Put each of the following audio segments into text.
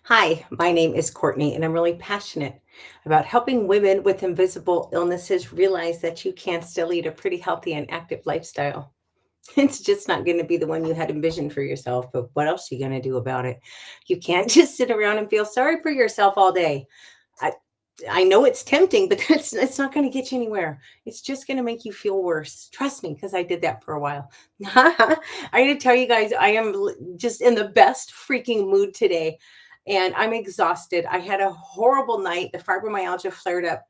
Hi, my name is Courtney, and I'm really passionate about helping women with invisible illnesses realize that you can still lead a pretty healthy and active lifestyle. It's just not going to be the one you had envisioned for yourself, but what else are you going to do about it? You can't just sit around and feel sorry for yourself all day. I, I know it's tempting, but it's not going to get you anywhere. It's just going to make you feel worse. Trust me, because I did that for a while. I got to tell you guys, I am just in the best freaking mood today, and I'm exhausted. I had a horrible night. The fibromyalgia flared up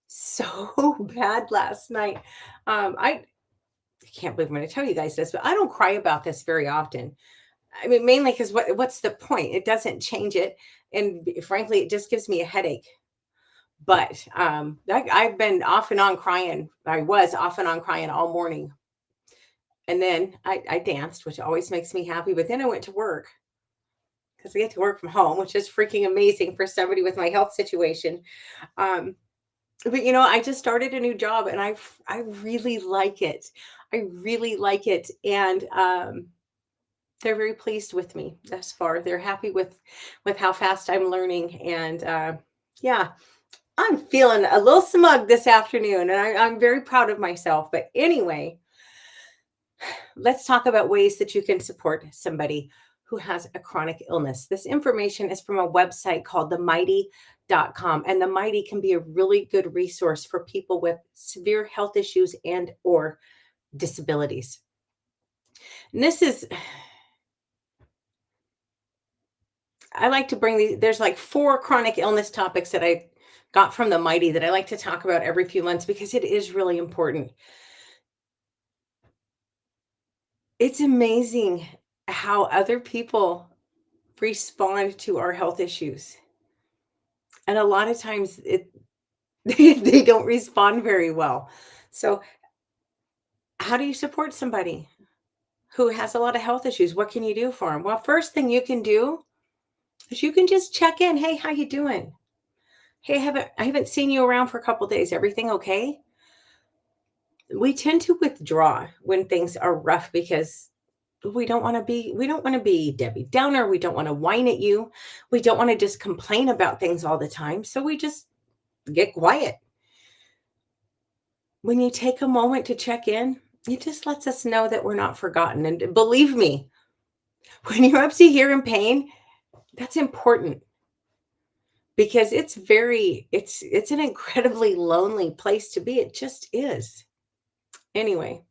so bad last night. I can't believe I'm going to tell you guys this, but I don't cry about this very often. I mean, mainly because what's the point? It doesn't change it, and frankly, it just gives me a headache. But, I've been off and on crying. I was off and on crying all morning, and then I danced, which always makes me happy, but then I went to work because I get to work from home, which is freaking amazing for somebody with my health situation. Um, but, I just started a new job, and I really like it. I really like it, and, they're very pleased with me thus far. They're happy with how fast I'm learning, and, yeah. I'm feeling a little smug this afternoon, and I'm very proud of myself. But anyway, let's talk about ways that you can support somebody who has a chronic illness. This information is from a website called themighty.com, and the Mighty can be a really good resource for people with severe health issues and or disabilities. And this is I like to bring there's like four chronic illness topics that I got from the Mighty that I like to talk about every few months because it is really important. It's amazing how other people respond to our health issues. And a lot of times they don't respond very well. So, how do you support somebody who has a lot of health issues? What can you do for them? Well, first thing you can do is you can just check in. Hey, how you doing? Hey, I haven't seen you around for a couple days. Everything okay? We tend to withdraw when things are rough because we don't want to be Debbie Downer. We don't want to whine at you. We don't want to just complain about things all the time. So we just get quiet. When you take a moment to check in, it just lets us know that we're not forgotten. And believe me, when you're up to here in pain, that's important because it's an incredibly lonely place to be. It just is. Anyway,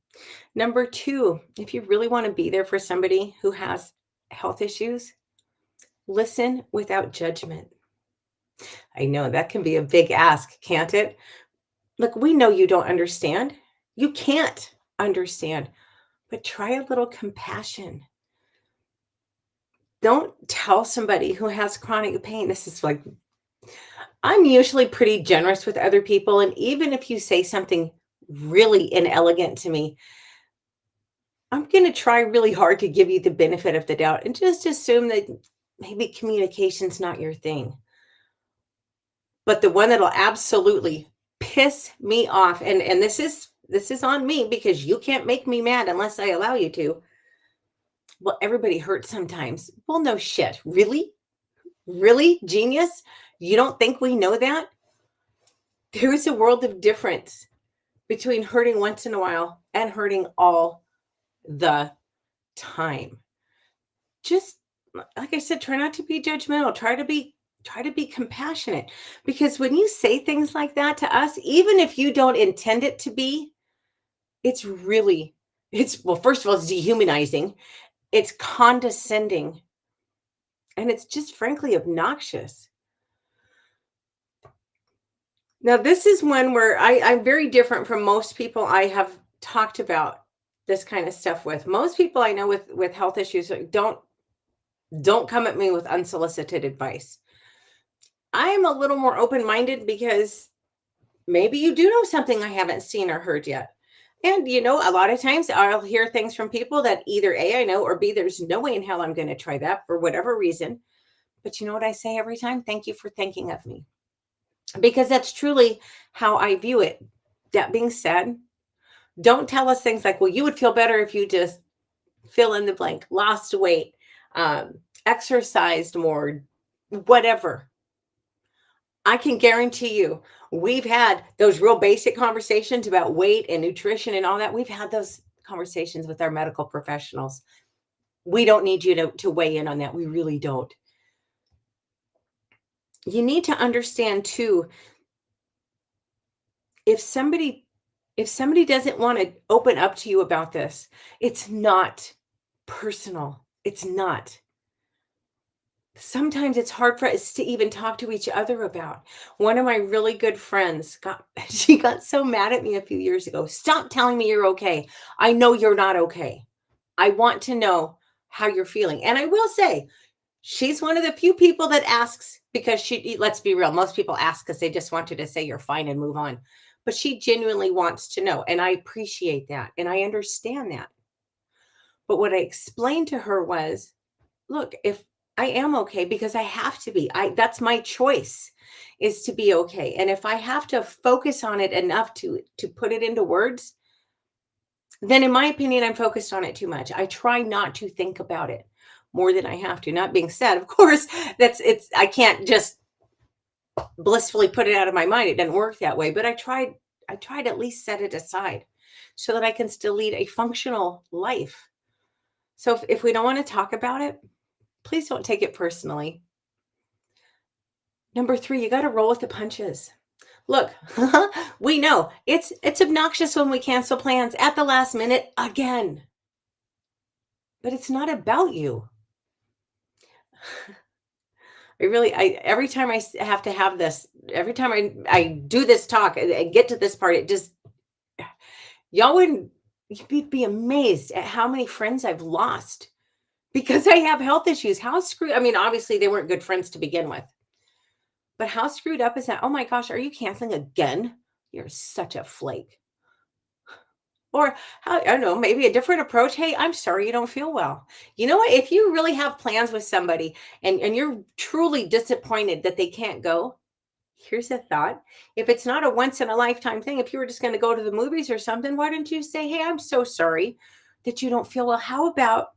number two, if you really want to be there for somebody who has health issues, listen without judgment. I know that can be a big ask, can't it? Look, we know you don't understand. You can't understand, but try a little compassion. Don't tell somebody who has chronic pain. This is like, I'm usually pretty generous with other people. And even if you say something really inelegant to me, I'm going to try really hard to give you the benefit of the doubt and just assume that maybe communication's not your thing. But the one that'll absolutely piss me off, and this is on me because you can't make me mad unless I allow you to. Well, everybody hurts sometimes. Well, no shit. Really? Really? Genius? You don't think we know that? There is a world of difference between hurting once in a while and hurting all the time. Just like I said, try not to be judgmental. Try to be compassionate because when you say things like that to us, even if you don't intend it to be, it's really it's well, first of all, it's dehumanizing, it's condescending, and it's just frankly obnoxious. Now, this is one where I'm very different from most people I have talked about this kind of stuff with. Most people I know with health issues don't come at me with unsolicited advice. I'm a little more open-minded because maybe you do know something I haven't seen or heard yet. And a lot of times I'll hear things from people that either A, I know, or B, there's no way in hell I'm going to try that for whatever reason. But you know what I say every time? Thank you for thinking of me. Because that's truly how I view it. That being said, don't tell us things like, well, you would feel better if you just fill in the blank, lost weight, exercised more, whatever. I can guarantee you, we've had those real basic conversations about weight and nutrition and all that. We've had those conversations with our medical professionals. We don't need you to weigh in on that. We really don't. You need to understand too, if somebody if somebody doesn't want to open up to you about this, it's not personal. It's not. Sometimes it's hard for us to even talk to each other about. One of my really good friends got she got so mad at me a few years ago. Stop telling me you're okay. I know you're not okay. I want to know how you're feeling. And I will say, she's one of the few people that asks because let's be real, most people ask because they just want you to say you're fine and move on. But she genuinely wants to know. And I appreciate that. And I understand that. But what I explained to her was, look, if I am okay because I have to be. That's my choice is to be okay. And if I have to focus on it enough to put it into words, then in my opinion I'm focused on it too much. I try not to think about it more than I have to. Not being said, of course, I can't just blissfully put it out of my mind. It doesn't work that way, but I tried at least set it aside so that I can still lead a functional life. So if we don't want to talk about it, please don't take it personally. Number 3, you gotta roll with the punches. Look, we know it's obnoxious when we cancel plans at the last minute again, but it's not about you. Every time have to have this, every time I do this talk and get to this part, it just y'all wouldn't you'd be amazed at how many friends I've lost because I have health issues. How screwed, I mean, obviously they weren't good friends to begin with. But how screwed up is that? Oh my gosh, are you canceling again? You're such a flake. Or I don't know, maybe a different approach. Hey, I'm sorry you don't feel well. You know what? If you really have plans with somebody and you're truly disappointed that they can't go, here's a thought. If it's not a once in a lifetime thing, if you were just going to go to the movies or something, why don't you say, hey, I'm so sorry that you don't feel well. How about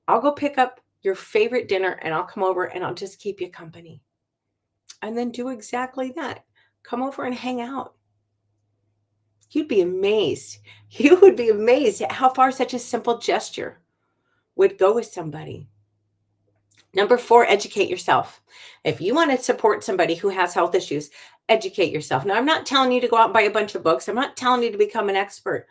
I'll go pick up your favorite dinner and I'll come over and I'll just keep you company. And then do exactly that. Come over and hang out. You'd be amazed. You would be amazed at how far such a simple gesture would go with somebody. Number 4, educate yourself. If you want to support somebody who has health issues, educate yourself. Now, I'm not telling you to go out and buy a bunch of books. I'm not telling you to become an expert,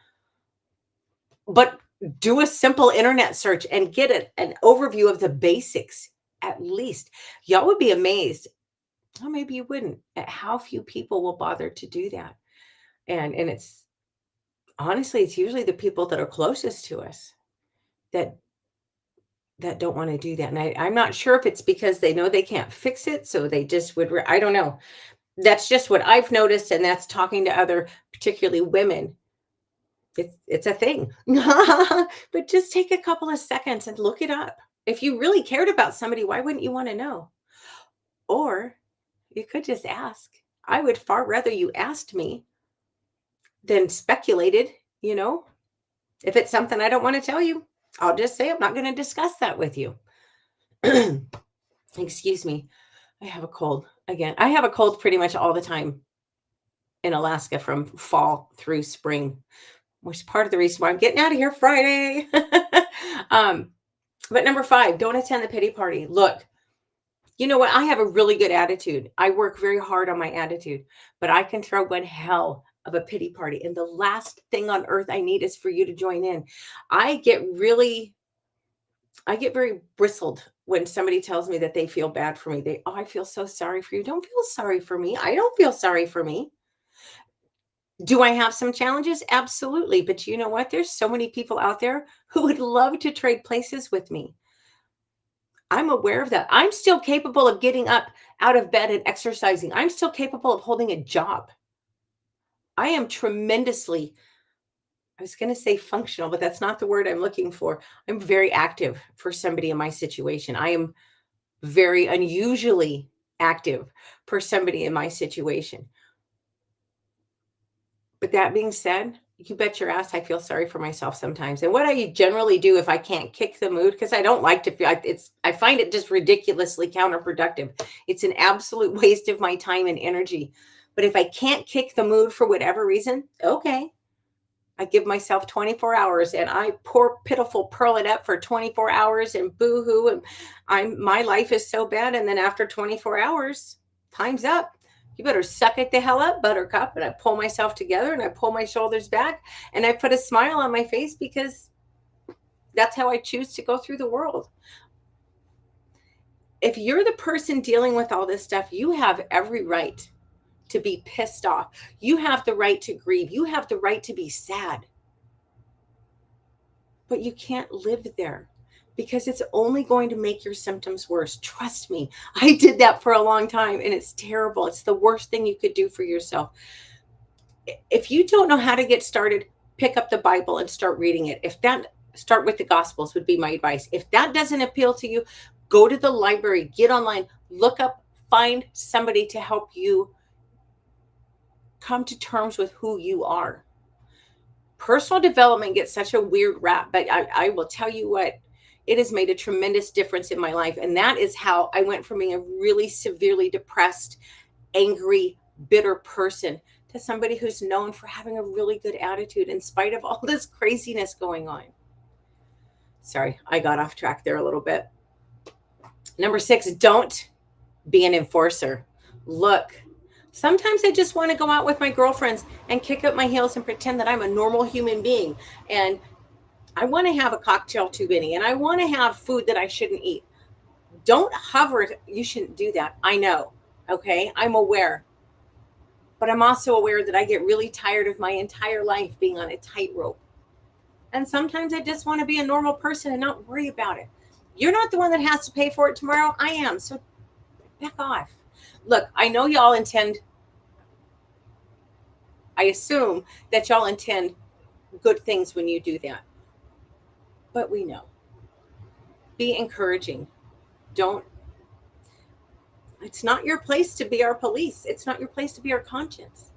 but do a simple internet search and get an overview of the basics at least. Y'all would be amazed. Or maybe you wouldn't at how few people will bother to do that. And it's honestly, it's usually the people that are closest to us that don't want to do that. And I'm not sure if it's because they know they can't fix it, so they just would. I don't know. That's just what I've noticed, and that's talking to other, particularly women. It's a thing, but just take a couple of seconds and look it up. If you really cared about somebody, why wouldn't you want to know? Or you could just ask. I would far rather you asked me than speculated, you know? If it's something I don't want to tell you, I'll just say I'm not going to discuss that with you. Excuse me. I have a cold again. I have a cold pretty much all the time in Alaska from fall through spring, which is part of the reason why I'm getting out of here Friday. um, but number 5, don't attend the pity party. Look, you know what? I have a really good attitude. I work very hard on my attitude, but I can throw one hell of a pity party. And the last thing on earth I need is for you to join in. I get very bristled when somebody tells me that they feel bad for me. I feel so sorry for you. Don't feel sorry for me. I don't feel sorry for me. Do I have some challenges? Absolutely. But you know what? There's so many people out there who would love to trade places with me. I'm aware of that. I'm still capable of getting up out of bed and exercising. I'm still capable of holding a job. I am tremendously, I was going to say functional, but that's not the word I'm looking for. I'm very active for somebody in my situation. I am very unusually active for somebody in my situation. But that being said, You bet your ass I feel sorry for myself sometimes. And what I generally do if I can't kick the mood, because I don't like to feel I find it just ridiculously counterproductive. It's an absolute waste of my time and energy. But if I can't kick the mood for whatever reason, okay. I give myself 24 hours and I poor pitiful pearl it up for 24 hours and boo-hoo and my life is so bad. And then after 24 hours, time's up. You better suck it the hell up, buttercup. And I pull myself together and I pull my shoulders back and I put a smile on my face because that's how I choose to go through the world. If you're the person dealing with all this stuff, you have every right to be pissed off. You have the right to grieve. You have the right to be sad. But you can't live there because it's only going to make your symptoms worse. Trust me, I did that for a long time and it's terrible. It's the worst thing you could do for yourself. If you don't know how to get started, pick up the Bible and start reading it. Start with the Gospels would be my advice. If that doesn't appeal to you, go to the library, get online, look up, find somebody to help you come to terms with who you are. Personal development gets such a weird rap, but I will tell you what, it has made a tremendous difference in my life. And that is how I went from being a really severely depressed, angry, bitter person to somebody who's known for having a really good attitude in spite of all this craziness going on. Sorry, I got off track there a little bit. Number 6, don't be an enforcer. Look, sometimes I just want to go out with my girlfriends and kick up my heels and pretend that I'm a normal human being. And I want to have a cocktail too many and I want to have food that I shouldn't eat. Don't hover. You shouldn't do that. I know. Okay. I'm aware. But I'm also aware that I get really tired of my entire life being on a tightrope. And sometimes I just want to be a normal person and not worry about it. You're not the one that has to pay for it tomorrow. I am. So back off. Look, I know y'all intend, I assume that y'all intend good things when you do that. But we know. Be encouraging. It's not your place to be our police. It's not your place to be our conscience.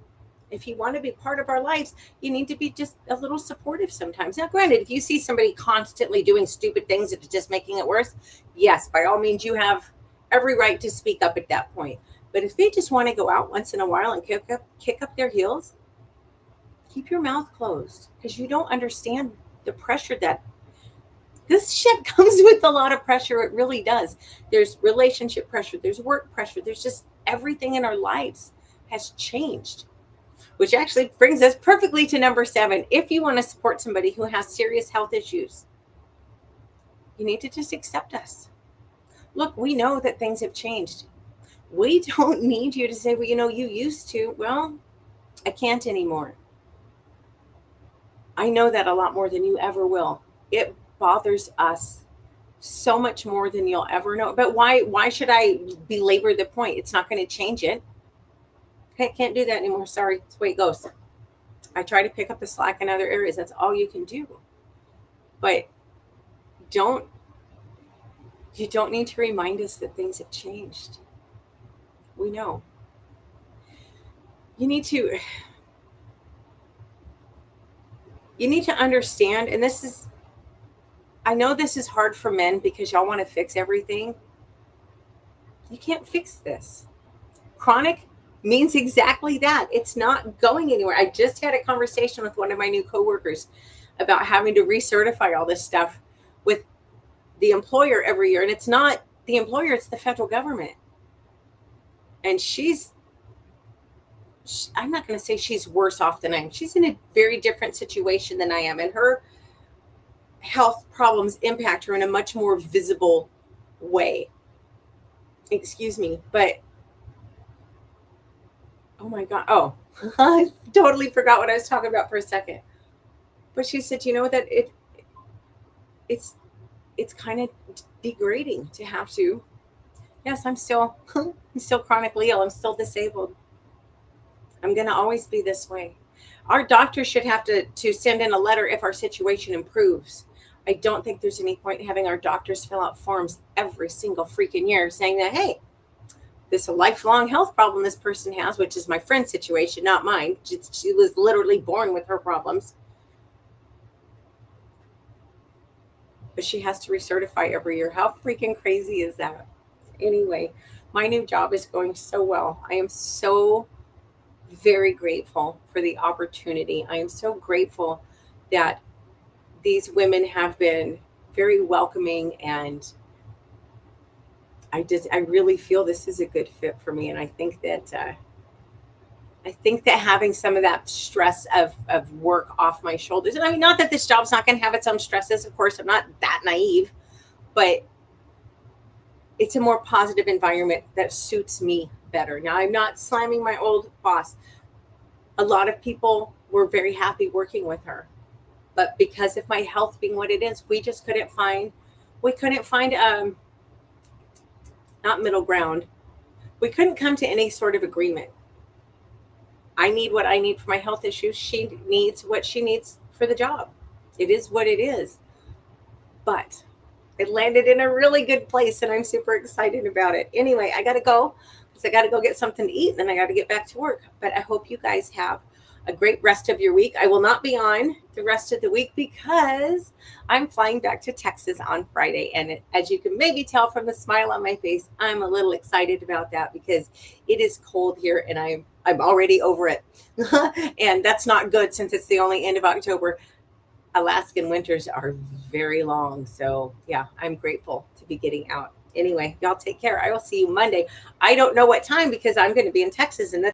If you want to be part of our lives, you need to be just a little supportive sometimes. Now, granted, if you see somebody constantly doing stupid things that are just making it worse, yes, by all means, you have every right to speak up at that point. But if they just want to go out once in a while and kick up their heels, keep your mouth closed because you don't understand the pressure that this shit comes with. A lot of pressure. It really does. There's relationship pressure. There's work pressure. There's just everything in our lives has changed. Which actually brings us perfectly to number 7. If you want to support somebody who has serious health issues, you need to just accept us. Look, we know that things have changed. We don't need you to say, well, you used to. Well, I can't anymore. I know that a lot more than you ever will. It bothers us so much more than you'll ever know. But why should I belabor the point? It's not going to change it. Okay, can't do that anymore. Sorry, that's the way it goes. I try to pick up the slack in other areas. That's all you can do. But you don't need to remind us that things have changed. We know. You need to understand, and I know this is hard for men because y'all want to fix everything. You can't fix this. Chronic means exactly that. It's not going anywhere. I just had a conversation with one of my new coworkers about having to recertify all this stuff with the employer every year. And it's not the employer, it's the federal government. And I'm not going to say she's worse off than I am. She's in a very different situation than I am. And her health problems impact her in a much more visible way. Excuse me. But oh my God. Oh, I totally forgot what I was talking about for a second. But she said, that it's kind of degrading to have to. Yes, I'm still chronically ill. I'm still disabled. I'm going to always be this way. Our doctor should have to send in a letter if our situation improves. I don't think there's any point in having our doctors fill out forms every single freaking year saying that, hey, this lifelong health problem this person has, which is my friend's situation, not mine. She was literally born with her problems. But she has to recertify every year. How freaking crazy is that? Anyway, my new job is going so well. I am so very grateful for the opportunity. I am so grateful that these women have been very welcoming, and I really feel this is a good fit for me. And I think that having some of that stress of work off my shoulders, and I mean, not that this job's not going to have its own stresses, of course, I'm not that naive, but it's a more positive environment that suits me better. Now, I'm not slamming my old boss. A lot of people were very happy working with her, but because of my health being what it is, we couldn't find not middle ground. We couldn't come to any sort of agreement. I need what I need for my health issues. She needs what she needs for the job. It is what it is. But it landed in a really good place, and I'm super excited about it. Anyway, I got to go because I got to go get something to eat, and then I got to get back to work. But I hope you guys have a great rest of your week. I will not be on the rest of the week because I'm flying back to Texas on Friday. And as you can maybe tell from the smile on my face, I'm a little excited about that because it is cold here and I'm already over it. And that's not good since it's the only end of October. Alaskan winters are very long. So yeah, I'm grateful to be getting out. Anyway, y'all take care. I will see you Monday. I don't know what time because I'm going to be in Texas, and that's